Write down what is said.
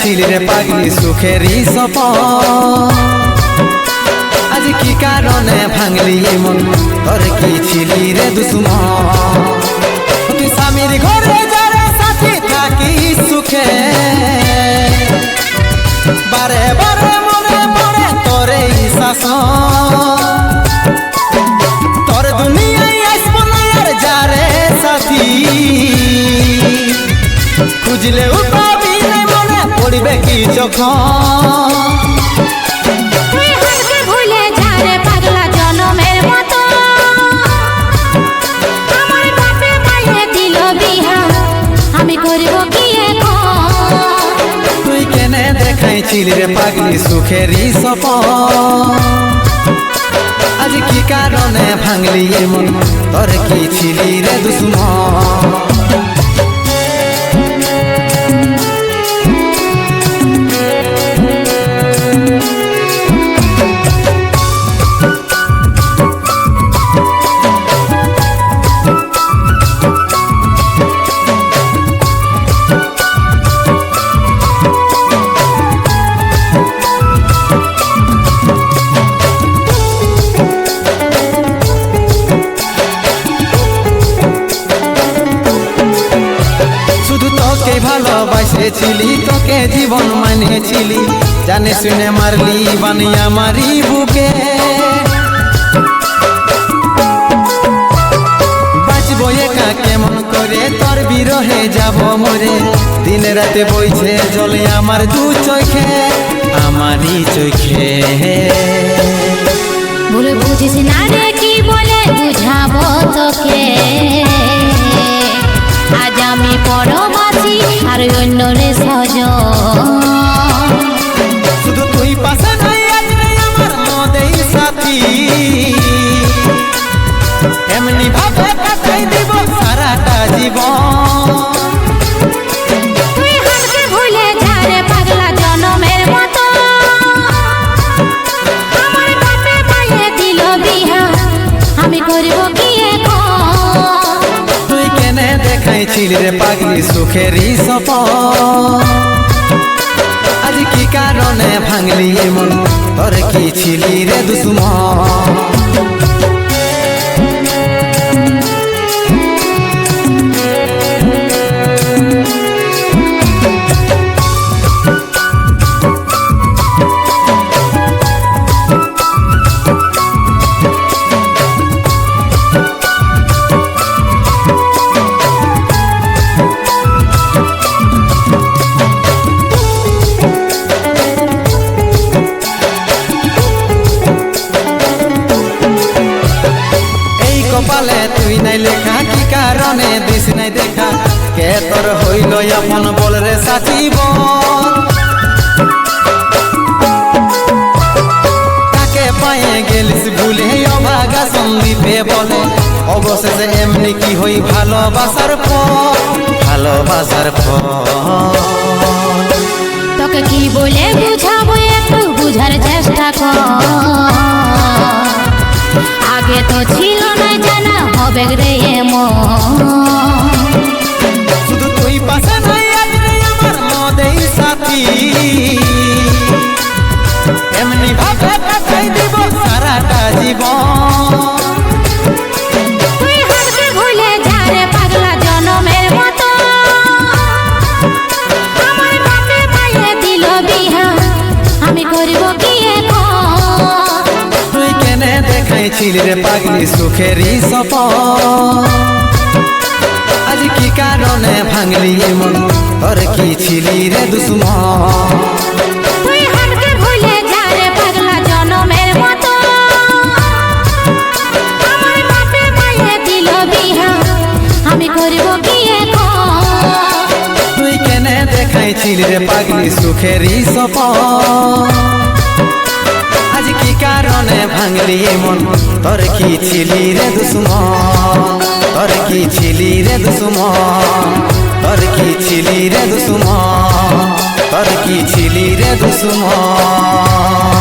দেখাইছিলি রে পাগলি সুখেরই সপন আজ কি কারণে ভাঙলি মন তোর কি ছিলি রে দুশ্মন তুই স্বামীর ঘরে যারে সাথে থাকি সুখে বারে বারে মনে পড়ে তোর এই শাসন তোর দুনিয়ায় আসবো না আর যারে সাথী খুঁজলেও পাবি না মনে পড়বে কি যখন দেখাইছিলি রে পাগলি সুখেরই সপন আজ কি কারণে ভাঙলি মন তোর কি ছিলি রে দুশ্মন ভালোবাসেছিলি তোকে জীবন মানেছিলি জানে শুনে মারলি বানিয়া মারি বুকে বাঁচবো একা কেমন করে তোর বিরহে যাব মরে দিনে রাতে বইছে জলে আমার দু চোখে আমারই চোখে বলে বুঝিস না রে কি বলে বুঝাবো তোকে আজ আমি পরবাসী আর অন্য রে সজন শুধু তুই পাশে নাই আজ রে আমার মদেই সাথী এমনি ভাবে কাটাই দিব সারাটা জীবন তুই হারকে ভুলে যা রে পাগলা জনমের মতো আমার বাপে পায়ে দিল বিহা আমি করব কি এখন তুই কেনে দেখাইছিলি রে পাগলি সুখেরই সপন আজ কি কারণে ভাঙলি মন তোর কি ছিলি রে দুশ্মন কপালে তুই নাই লেখা কি কারণে দিস নাই দেখা কে তোর হইল আপন বল রে সাথী বল তাকে পায়ে গেলিস ভুলে অভাগা সন্দীপে বলে অবশেষে এমনি কি হই ভালোবাসার ফল ভালোবাসার ফল তোকে কি বলে বুঝাবো একটু বুঝার চেষ্টা কর আগে তো ছিল না জানা হবে রে এমন শুধু তুই পাশে নাই আজ রে আমার মদেই সাথী এমনি ভাবে কাটাই দিব সারাটা জীবন তুই হারকে ভুলে যা রে পাগলা জনমের মতো আমার বাপে পায়ে দিল বিহা আমি করব কি এখন তুই কেনে দেখাইছিলি রে পাগলি সুখেরই সপন আজ কি কারণে ভাঙলি মন তোর কি ছিলি রে দুশ্মন তুই হারকে ভুলে যা রে পাগলা জনমের মতো আমার বাপে পায়ে দিল বিহা আমি করব কি এখন তুই কেনে দেখাইছিলি রে পাগলি সুখেরই সপন আজ কি কারণে ভাঙলি মন তোর কি ছিলি রে দুশ্মন তোর কি ছিলি রে দুশ্মন তোর কি ছিলি রে দুশ্মন তোর কি ছিলি রে দুশ্মন